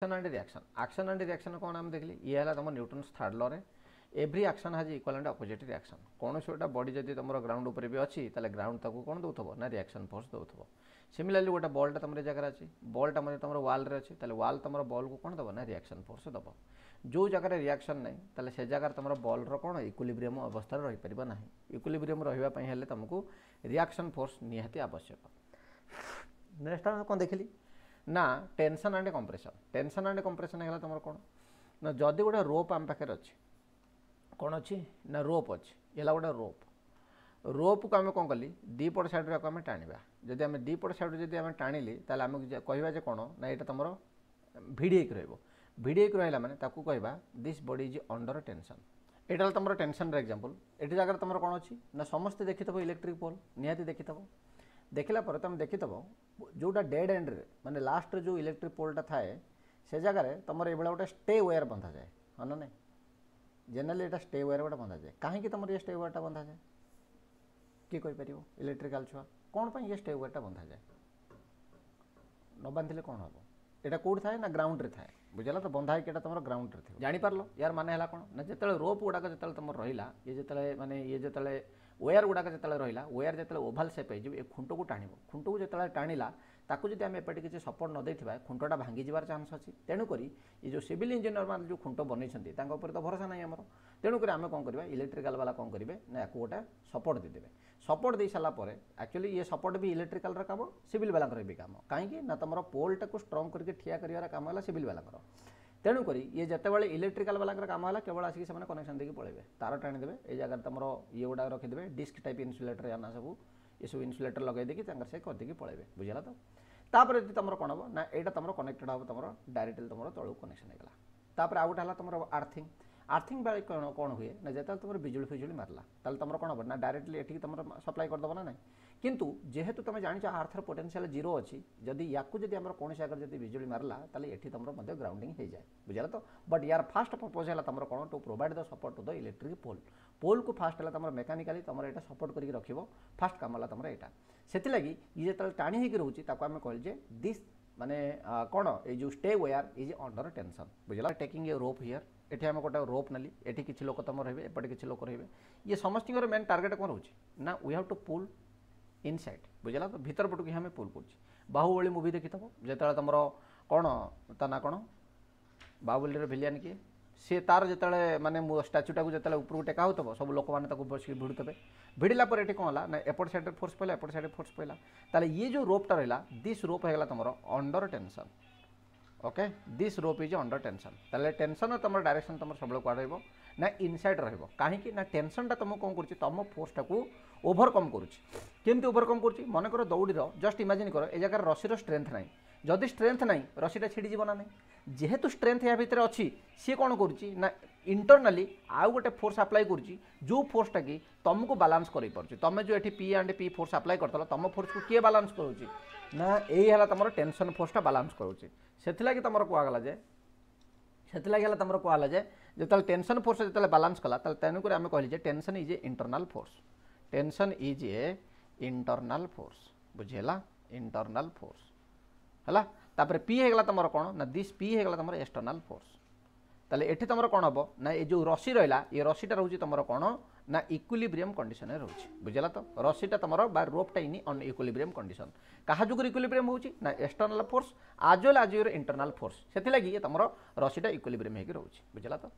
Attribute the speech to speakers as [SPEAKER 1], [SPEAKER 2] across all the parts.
[SPEAKER 1] Action and reaction कौन आम देखली ये है तुम न्यूटन्स थर्ड लॉ रे एव्री एक्शन हाज इक्वल एंड अपोजिट रिएक्शन कौन से गोटे बॉडी जब तुम ग्राउंड उपर भी अच्छी ताले ग्राउंड ताको कौन दौथबो ना रिएक्शन फोर्स दौथबो सिमिलरली गोटे बॉलटा तुम जगह अच्छी बॉलटा मतलब तुम वाल रे अच्छी ताले वाल तुम बॉल को कौन दबो ना रिएक्शन फोर्स दबो जो जगह रिएक्शन नहीं ताले से जगह तुम बॉल रो कौन इक्विलिब्रियम अवस्था रही पार ना इक्विलिब्रियम रही हेल्ले तुमको रिएक्शन फोर्स निहाती आवश्यक। नेक्स्ट आम कौन देखली ना टेंशन एंड कंप्रेशन है तुम कौन ना जदि गोटे रोप आम पाखे अच्छी कौन अच्छी ना रोप अच्छी ये गोटे रोप को आम कौन कली दीपट साइड आम टाणा जदि आम दीपट साइड जब आम टाणिली ताले आम कह कौन ना यहाँ तुम भिड़ेक भिड़ेक रहा मैंने कहवा this body is under tension यहाँ तुम टेंशन एग्जांपल ये जगह तुम कौन अच्छी ना समस्ते देखिथब इलेक्ट्रिक पोल निहाती देखिथब देखला पर तुम देखिथब जोटा डेड एंड रे माने लास्ट जो इलेक्ट्रिक पोलटा थाए से जगह तुम ये गोटे स्टे वायर बंधा जाए हाँ ना नहीं जेनराली ये स्टे वायर गोटे बंधा जाए कहीं तुम ये स्टे वायरटा बंधा जाए किए कहीपर इलेक्ट्रिकल छुआ कौन पर ये स्टे वायरटा बंधा जाए न बांधे कौन हम यहाँ कौट थाए ना ग्राउंड रे थाए बुझला तो बंधा है तुम ग्राउंड रे थी जापार यार माने है कौन ना जो रोप गुड़ाक जो तुम रहा ये जो माने ये जो वेयर गुड़ाक जो रहा वेयर जो ओभाल सेप हो खुंट को टाण खुंट को जो टाणिला ताकू जब आम एपटे किसी सपोर्ट न देथिबा खुंटटा भांगी जबार चांस अच्छी तेणुक ये जो सिविल इंजीनियर मान जो खुंट बनई तो भरोसा नहीं आमर तेणुक आम कौन करवा इलेक्ट्रिकल वाला कौन करेंगे ना या गोटे सपोर्ट देदेवे सपोर्ट दे सारापर एक्चुअली ये सपोर्ट भी इलेक्ट्रिकल काम सिविल वाला भी काम कहीं ना तुम पोलटा को स्ट्रंग करके ठिया कर काम है सिविल वाला तेणुक ये जिते इलेक्ट्रिकल वाला काम है केवल आसिक से कनेक्शन देके पड़े तार टाणीदेवे ये जगह तुम ये गुड़ा रखीदे डिस्क टाइप इन्सुलेटर या ना सब ये सब इन्सुलेटर लगे देखिए से करदेकी पड़े बुझला तो तापर तुम कौन हम ना यहाँ तुम कनेक्टेड हम तुम डायरेक्टली तुम तलू कनेक्शन होगा तापर आउ गोटे तुम आर्थिंग बेले कौन हुए ना जो तुम बिजुली फिजुली मारला ताल तुम कौन हम ना डायरेक्टली ये तुम सप्लाई करदेव ना किंतु जेहेतु तुम जान आर्थर पोटेंशियल जीरो अच्छी जदि या आम कौन आगे जब बिजुली मारला ताले ये तुम ग्राउंडिंग हो जाए बुझला तो बट यार फास्ट पर्पज है तुम कौन to provide the support to the electric pole को फास्ट है तुम मेकानिकाली तुम यहाँ सपोर्ट करके रखिब फास्ट काम है तुम यहाँ से ये जो टाणी होगी रोचे आम कहल दिस माने कौन ये जो stay where is under tension बुझला टेकिंग ए रोप हियर ये आम गोटे रोप नाली ये किसी लोक तुम रही एपटे किसी लोक रही ये समस्त मेन टार्गेट कौन रोचे ना we have to pull inside बुझला तो भीतर पटू कि हमें पुल कर बाहुबली मुवी देखी थो जो तुम कौन ता ना कौन बाहुबली भिलियन किए सी तार जो माने स्टाच्यूटा को जो ऊपर टेका हो सब लोक मैंने बस भिड़ुवे भिड़ला पर ये कौन है ना एपट साइड फोर्स पड़ा एपट साइड फोर्स पड़ा ताले ये जो रोपटा रहा दिस रोप होगा तुम under tension okay this rope is under tension ताले टेंशन तुम डायरेक्शन तुम सब कौन ना इनसाइड रही ना टेंशनटा तुम कौन कर तुम फोर्सटा को ओभरकम करुँच ओभरकम कर मन कर दौड़ीर जस्ट इमेजिन कर ए जगह रशीर स्ट्रेंथ ना जदि स्ट्रेंथ ना रशीटा छिड़ी जीव ना नहीं जेहेतु स्ट्रेंथ या भितर अच्छी सी कौन करुँच इंटरनाली आउ गोटे फोर्स अप्लाई करुँच जो फोर्सटा कि तुमको बालांस कर तुम जो ये P and P force apply करल तुम फोर्स को किए बालांस करुँच ना यही है तुम टेंशन फोर्सटा बालांस करुँच से तुम कहला जे से तुम कहला जे जो टेंशन फोर्स जो बालांस कला तेणुक आम कहली tension is a internal force tension is a internal force बुझेला इंटरनल फोर्स है तापर पी होगा तुम कौन ना दिस पी होगा तुम एक्सटर्नल फोर्स ताले एठी तुम कौन हम ना ये जो रसी रहा ये रसीटा रोचे तुम कौन ना इक्विलिब्रियम कंडीशन रोचे बुझला तो रसीटा तुम बा रोपटा इन अन इक्विलिब्रियम कंडीशन क्या जो इक्विलिब्रियम होची ना एक्सटर्नल फोर्स आज वेल आज योर इंटरनल फोर्स से ये तुम रसीटा इक्विलिब्रियम होकर रोचे बुझला तो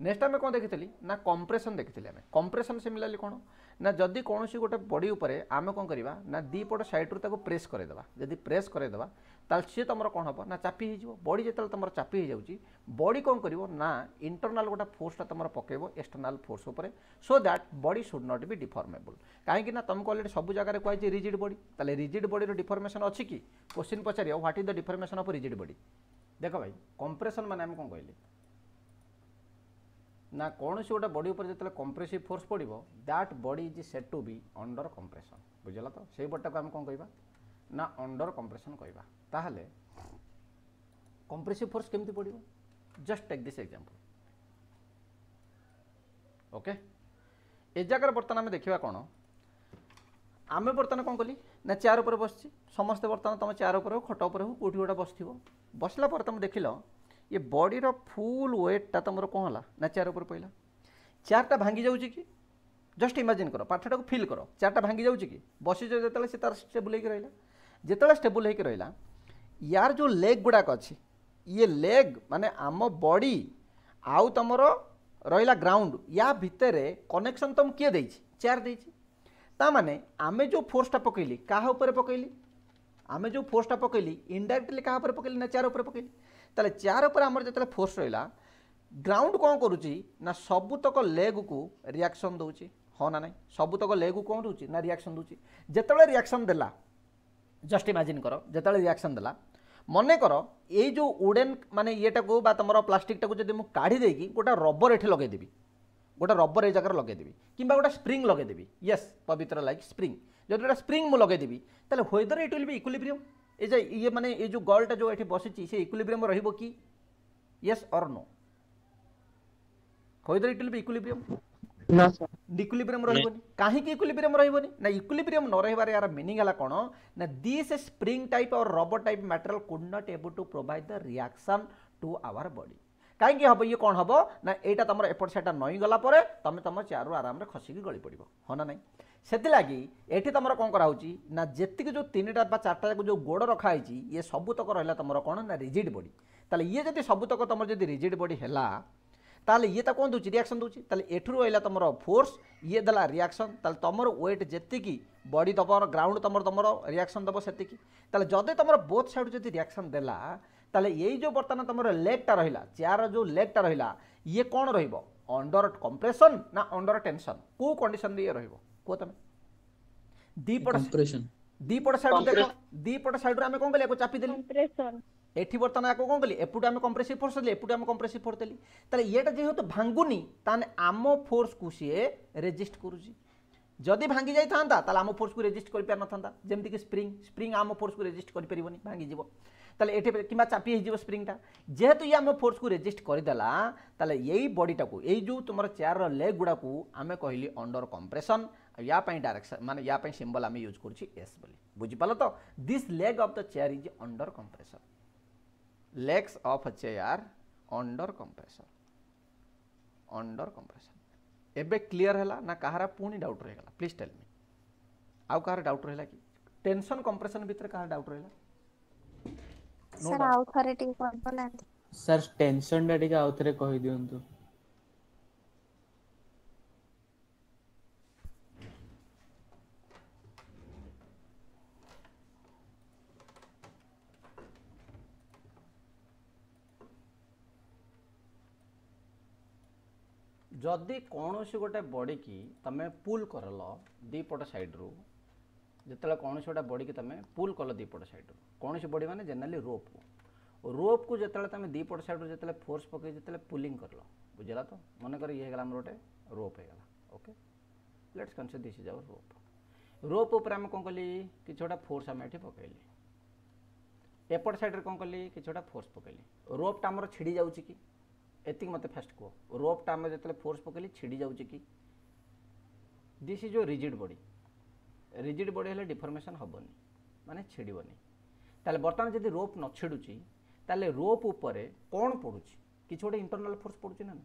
[SPEAKER 1] नेक्स्ट आम कौन देखी ना कंप्रेशन देखी आम कंप्रेशन सिमिलरली कौन ना जदि कौन सी गोटे बॉडी उपर आम कौन करवा ना दीपट सैड्रु प्रेस करदेवा जदि प्रेस करदेवा ताल सी तुम कौन हम ना चापी हो बॉडी जो तुम चापी हो जाऊँगी बॉडी कौन कर ना इंटरनल गोटे फोर्सटा तुम पकेब एक्सटर्नल फोर्स उपर so that body should not be deformable कहीं तुमको अलरेडी सब जगह कहुई रिजिड बॉडी ताले रिजिड बॉडी डिफॉर्मेशन अच्छी कि question Pachar what is the deformation of rigid body देख भाई कंप्रेशन माने आम कौन कहले ना कौन सी गोटे बॉडी उपर जो कंप्रेसिव फोर्स पड़ो that body is set to be under compression बुझला तो से बॉडीटा को आम कौन कहवा ना अंडर कंप्रेशन कहवा ताहले कंप्रेसिव फोर्स केमती पड़ो just take this example okay ए जगह बर्तमान आम देखा कौन आम बर्तमान कौन कली ना चेयर उपर बस समस्ते बर्तमान तुम चेयर उपर हो खट उपर हो कौटी गोटे बस बसला पर तुम देख लो ये बॉडी रो फुल वेटटा तुम कौन है ना चेयर ऊपर पड़ा चेयरटा भांगी जाऊँगी कि जस्ट इमेजिन कर पाठटा को फिल कर चेयरटा भांगी जाऊँगी कि बसी जो से तार स्टेबल होकर रहा जिते स्टेबल होकर रहा यार जो लेग गुड़ाक अच्छी ये लेग माने आम बॉडी आउ तुमर रहा ग्राउंड या भितर कनेक्शन तुम किए दे चेयर दे माने आमे जो फोर्सटा पकईली क्या पकईली आमे जो फोर्सटा पकईली इनडायरेक्टली क्या पकईली ना चेयर पकईली ताले चेयर उपर आमर जो फोर्स रहा ग्राउंड कौन करुच्ची ना सबुतक लेग को रिएक्शन दूची हाँ ना ना सबुतक लेग को कौन दूची ना रिएक्शन दूची जिते रिएक्शन देला जस्ट इमेजिन कर जिते रिएक्शन देला मन कर ये जो वुडेन माने येटा को बा तुम प्लास्टिकटा को जब मुझे काढ़ी देकी गोटे रबर ये लगेदेवी गोटे रबर ये जगह लगेदेवी कि गोटे स्प्रिंग लगेदेवी यस पवित्र लाइक स्प्रिंग जो गोटे स्प्रिंग मुझे लगेदेवी ताले whether it will be equilibrium ये माने ये जो गर्लटा जो ये बसी से इक्विलिब्रियम रहिबो कि यस और no whether it will be equilibrium
[SPEAKER 2] ना सर
[SPEAKER 1] इक्विलिब्रियम रहबोनी काहे कि इक्विलिब्रियम रहबोनी ना इक्विलिब्रियम न रहिबार यार मीनिंग हला कोन ना दिस स्प्रिंग टाइप और rubber type material could not able to provide the reaction to our body कहीं हम ये कौन हम ना यहाँ तुम एपट साइड नई गला तुम तुम चेयर आराम से खसिकी गली पड़ हाँ ना ना से ये तुम कौन कराऊँगी ना जी जो 3टा 4टा जो गोड़ रखाई ये सबुतक रहा तुम कौन ना रिजिड बॉडी ताले ये जब सबुतक तुम जब रिजिड बॉडी है ताले ये कौन दूसरी रिएक्शन दूसरी ताले एठू रहा तुम फोर्स ये देला रिएक्शन ताले तुम वेट जी बॉडी दब ग्राउंड तुम तुम रिएक्शन दब से जदि तुम बोथ साइड जब रिएक्शन देला ताले यही जो बर्तमान तुम लेगटा रहा चेयर जो लेगटा रहा ये कौन अंडर कंप्रेशन ना अंडर टेंशन को कंडीशन ये कह तुम दीपट साइड देख दीपट साइड आम कौन कल चापी देली एठी बर्तमान आपको कौन कली एपटे आम कंप्रेसिव फोर्स देली एपटे आम कंप्रेसिव फोर्स देली ताले येटा जेहेतु भांगुनी ताने आम फोर्स को सी रेजिस्ट करुची जदि भांगी जाई थांता ताले आम फोर्स को रेजिस्ट कर पार नथांता जेमति कि स्प्रिंग स्प्रिंग आम फोर्स को रेजिस्ट कर परिबोनी भांगी जीवो ताले एठी किबा चापी हे जीवो स्प्रिंगटा जेहेतु ये आम फोर्स को रेजिस्ट कर देला ताले यही बॉडीटा को एई जो तुमर चेयर रो लेग गुडा को आमे कहली अंडर कंप्रेशन या पई डायरेक्शन माने या पई सिंबल आमे यूज करछि एस बोली बुझि पालो तो this leg of the chair is under compression legs of a chair under compression एबे क्लियर हैला ना कहारा पुणी डाउट रहेगा प्लीज टेल मी आउ कहार डाउट रहेला कि टेंशन कंप्रेशन भीतर कहार डाउट रहेला
[SPEAKER 3] सर आउ थरे टी कोन बोला
[SPEAKER 2] सर टेंशन डा टिके आउ थरे कहि दियंतु
[SPEAKER 1] जदि कौन सी गोटे बॉडी की तमें पुल करल दीपट साइड रू जिते कौन सी गोटे बॉडी की तमें पुल कल दीपट साइड रू कौन सी बॉडी माने जनरली रोप को जिते तुम दीपट साइड रू जिते फोर्स पकई जिते पुलिंग करल बुझला तो मन कर ये गोटे रोप हो okay let's consider this is our rope उपर आम कौन कली कि गोटे फोर्स आम ये पकईली एपट साइड कौन कली कि गोटे फोर्स पकईली रोपटा आमर छिड़ी जाऊँगी कि एतिक मत फास्ट कह रोपटा आम जो फोर्स पकईली छिड़ी जाऊँगी कि दिस इज जो रिजिड बॉडी हेल्ले डिफर्मेशन हेनी माने छिड़बनी ताले बर्तमान जब रोप न छिड़ुची ताले रोप उपर कौन पड़ुची कि गोटे इंटरनल फोर्स पड़ुची ना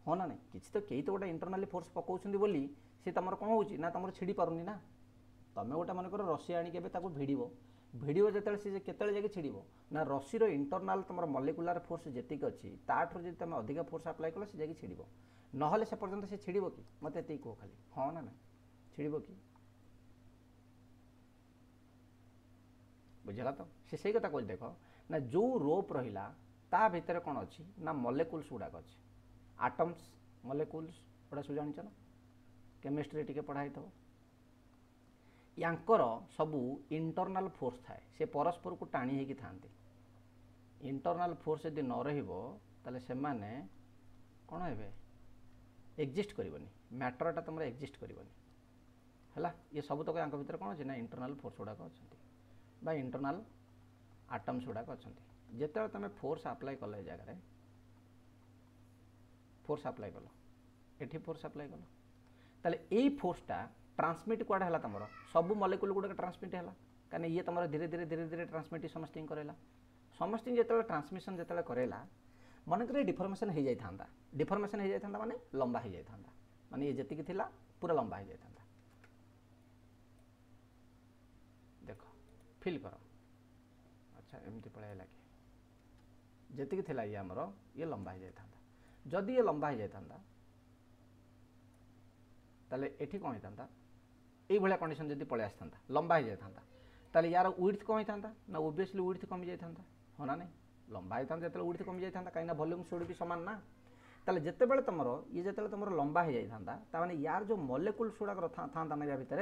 [SPEAKER 1] हाँ ना नहीं किसी तो कई तो गोटे इंटरनाली फोर्स पकाउछन्ती बोली सी तुम कौन हो ना तुम छिड़ी पारुनी ना तुम गोटे मन कर रसी आणिके भिड़ब भिड़ो जो सी केतले जाके छिड़ब ना रसीर इंटरनाल तुम मलिकुलार फोर्स जी अच्छी ताठू जब तुम अधिक फोर्स आप्लाय कल सी जाके छिड़ब ना से पर्यंत से छिड़ब कि मत ये कह खाली हाँ ना ना छिड़ब कि बुझला तो से कथा कह देख ना जो रोप रहा ता भितर कौन अच्छी ना मलेकुल्स गुड़ाक अच्छी आटम्स मलेकुल्स गुड़ा सब जान ना केमिस्ट्री टी पढ़ाई थो यांकर सबू इंटरनल फोर्स थाए से परस्पर को टाणी होगी था इंटरनल फोर्स यदि न रही से माने कौन हे एक्जिस्ट करनी मैटरटा तुम एक्जिस्ट करनी है ये सब तक यहाँ भर कौन अच्छे ना इंटरनल फोर्स गुड़ाक अच्छा इंटरनल आटम्स गुड़ाक अच्छा जिते तुम फोर्स आप्लाय कल जगह फोर्स आप्लाय कल एठी फोर्स आप्लाय कल ताले यही फोर्सटा ट्रांसमिट कुआडे है तुम सब मलेकुल गुड़ाक ट्रांसमिट है कहीं ये तुम धीरे धीरे ट्रांसमिट समस्त करेला समस्त जो ट्रांसमिशन जो करेला मनक डिफर्मेशन हो जाता डिफर्मेशन हो जाता माने लंबा हो जाता माने ये जी थी पूरा लंबा हो जाता देख फिल कर अच्छा एमती पलैला कि जी थी ये आमर ये लंबा हो जाता जदि ये लंबा हो जाता ताले एठी कौन होता ये भाया कंडीशन जब पलि आसता लंबा हो जाता ताले यार विड्थ कौन होता ना ओबियसली विड्थ कमी जाता हाँ ना नहीं लंबा होता जो विड्थ कमी जाता कहीं वॉल्यूम सोड भी सामान ना ताले जितेबाला तुम ये जो तुम लंबा हो जाता माने यार जो मॉलिक्यूल्स गुड़ाक था ना या भितर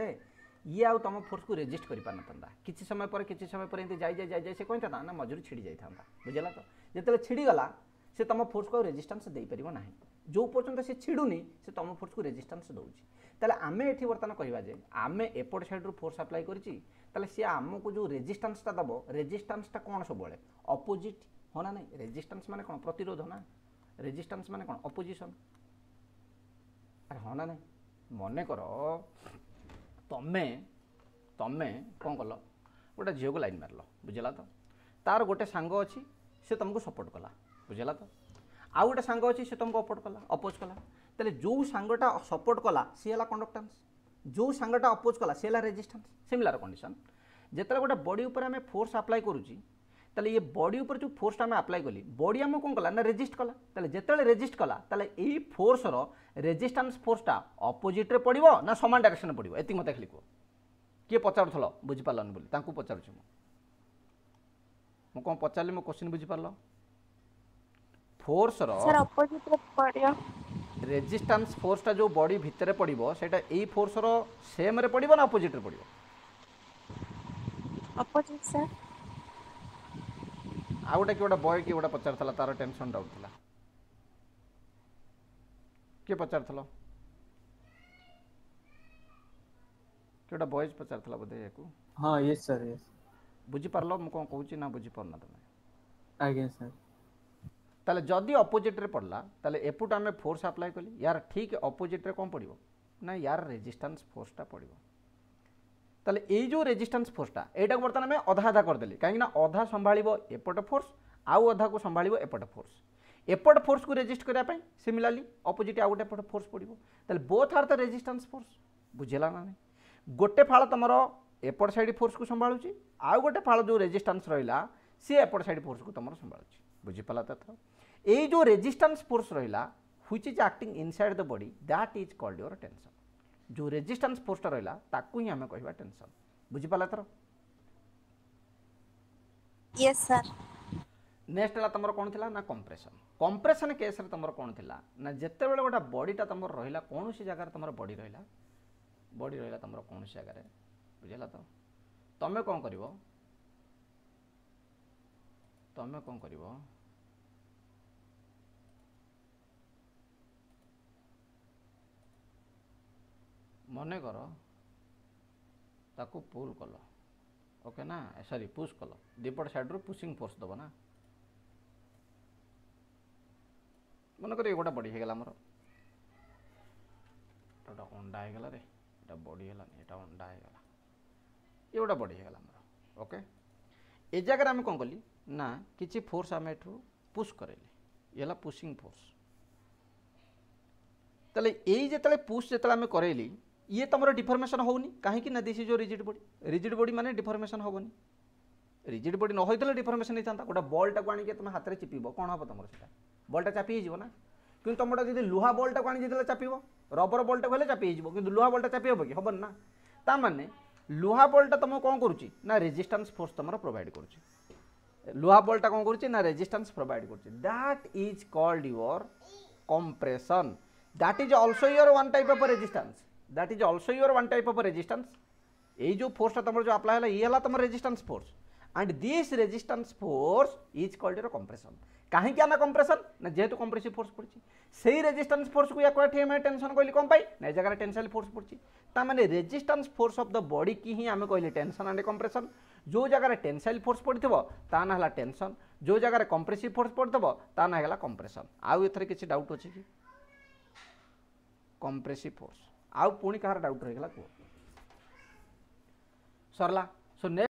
[SPEAKER 1] ये आउ तुम फोर्स को रेजिस्ट कर पार ना किसी समय पर एमती जाए से कहीं था ना मजूरी छिड़ी जाता बुझेगा तो जिते छिड़ीगला से तुम फोर्स को रेजिस्टेंस दे पार ना जो पर्यंत से छिड़ुनी से तुम फोर्स को रेजिस्टेंस दूसरी ताले आमे एठी बर्तमान कहवा जे आमे एपट साइड रू फोर्स अप्लाई करिछि ताले से आमको जो रेजिस्टेंसटा दबो रेजिस्टेंसटा कोन सब बळे अपोजिट हो ना नहीं रेजिस्टेंस माने कोन प्रतिरोध ना रेजिस्टेंस माने कोन अपोजिशन अरे हो ना नहीं मने करो तमे तमे कोन कलो गोटे झील को लाइन मारल बुझेगा तो तार गोटे सांग अच्छी से तुमको सपोर्ट कला बुझेगा तो आउ गोटे सांग अच्छी से तुमको अपोर्ट कला अपोज कला तेल जो सांगटा सपोर्ट कला सी है कंडक्टेंस जो सांगटा अपोज कला सी है रेजिस्टेंस सिमिलर कंडीशन जिते गोटे बॉडी उपर आम फोर्स अप्लाई करुच्ची ताले ये बॉडी उपर जो फोर्स आम अप्लाई कली बॉडी आम कौन कला ना रेजिस्ट कला ताले जिते रेजिस्ट कला ताले ये फोर्स रो रेजिस्टेंस फोर्सटा अपोजिट रे पड़िबो ना समान डायरेक्शन पड़िबो एति मते खाली को किए पचारुथलो बुझी पारलन बोली तांकू पचारुछु मु कोन पचारली मो क्वेश्चन बुझी पारलो फोर्स रो
[SPEAKER 3] सर अपोजिट रे पड़ियो
[SPEAKER 1] रेजिस्टेंस फोर्सटा जो बॉडी भितर पड़िबो सेटा एई फोर्स रो सेम रे पड़िबो ना अपोजिट रे पड़िबो
[SPEAKER 3] अपोजिट सर
[SPEAKER 1] आ गोटे कि गोटे बॉय कि गोटे पचारथला तार टेंशन डाउट थला के पचारथलो केटा बॉयज पचारथला बोधे याकू
[SPEAKER 2] हाँ यस सर यस
[SPEAKER 1] बुझी पारलो मु कोन कहूची ना बुझी पारना तमे
[SPEAKER 2] आगे सर
[SPEAKER 1] ताले जदि अपोजिट रे पड़ला ताले एपुट आमे फोर्स अप्लाई कली यार ठीक अपोजिट रे कोन पड़िबो ना यार रेजिस्टेंस फोर्सटा पड़िबो ताले ए जो रेजिस्टेंस फोर्सटा एटा बर्तन आमे अधा आधा कर देली काहे ना अधा संभाळिबो एपट फोर्स आउ अधा को संभाळिबो एपट फोर्स को रेजिस्ट करिया पई सिमिलरली अपोजिट आउ गोटे एपट फोर्स पड़िबो ताले both are the resistance force बुझेला ना नहीं गोटे फाळ तमरो एपट साइड फोर्स को संभाळुची आउ गोटे फाळ जो रेजिस्टेंस रहिला से एपट साइड फोर्स को तमरो संभाळुची बुझी पाला तथ्य ए जो रेजिस्टेंस फोर्स रहिला which is acting inside the body that is called your tension जो रेजिस्टेंस फोर्स रहिला ताकू ही हमें कहबा टेंशन बुझी पाला तर
[SPEAKER 3] यस सर
[SPEAKER 1] नेक्स्ट ला तमरो कोन थिला ना कंप्रेशन केस रे तमरो कोन थिला ना जत्ते बेले गोटा बॉडीटा तमरो रहिला कोनोसी जगह रे तमरो बॉडी रहिला तमरो कोनोसी जगह रे बुझला तो तमे कोन करिवो मने कर ताकू पुल कल ओके ना सॉरी पुश कल दीपट साइड रू पुशिंग फोर्स दब ना मन कर गोटा बड़ी हो गला मोर अंडा हो गला रे एटा बड़ी हलानी एटा अंडा हो गला ये गोटा बड़ी हो गला मोर ओके ए जगह आम कौन कली ना किसी फोर्स आम एठू पुश करेली ये पुशिंग फोर्स ताले यही जिते पुश जिते आम करेली ये तुम डिफर्मेशन होनी कहीं ना this is your rigid body माने डिफर्मेशन होनी रिजिड बॉडी न होइतले डिफर्मेशन होता गोटे बॉलटा को आनिक तुम हाथ में चिपीब कौन हम तुम से बॉलटा चापी हो ना कि तुमटा जब लुहा बॉलटा को आनी चापीब रबर बॉलटा को चापी हो कि लुहा बॉलटा चापी हम कि हेन ना ताने लुहा बॉलटा तुम कौन करुच्ची ना रेजिस्टेंस फोर्स तुम प्रोवाइड करुच्ची लुहा बॉलटा कौन करुच्ची ना रेजिस्टेंस प्रोवाइड करुच्ची that is called your compression that is also your one type of resistance that is also your one type of resistance ये जो फोर्सटा तुम जो अप्लाई है ये तुम resistance force and this resistance force is called your compression कहीं क्या ना कंप्रेशन ना जेहेतु कंप्रेसिव फोर्स पड़ी से रेजिस्टेंस फोर्स को या टेंशन कहली कौन पाई ना जगह टेंसाइल फोर्स पड़ी ताने resistance force of the body की ही आम कहली टेंशन एंड कंप्रेशन जो जगह टेंसाइल फोर्स पड़ो ताना है टेंशन जो जगह कंप्रेसिव फोर्स पड़ो ताना है कंप्रेशन आउ एथरे किसी डाउट अच्छी कि कंप्रेसिव फोर्स आउ पुणी कहार डाउट रहीगला कह सरला सो नेक्स्ट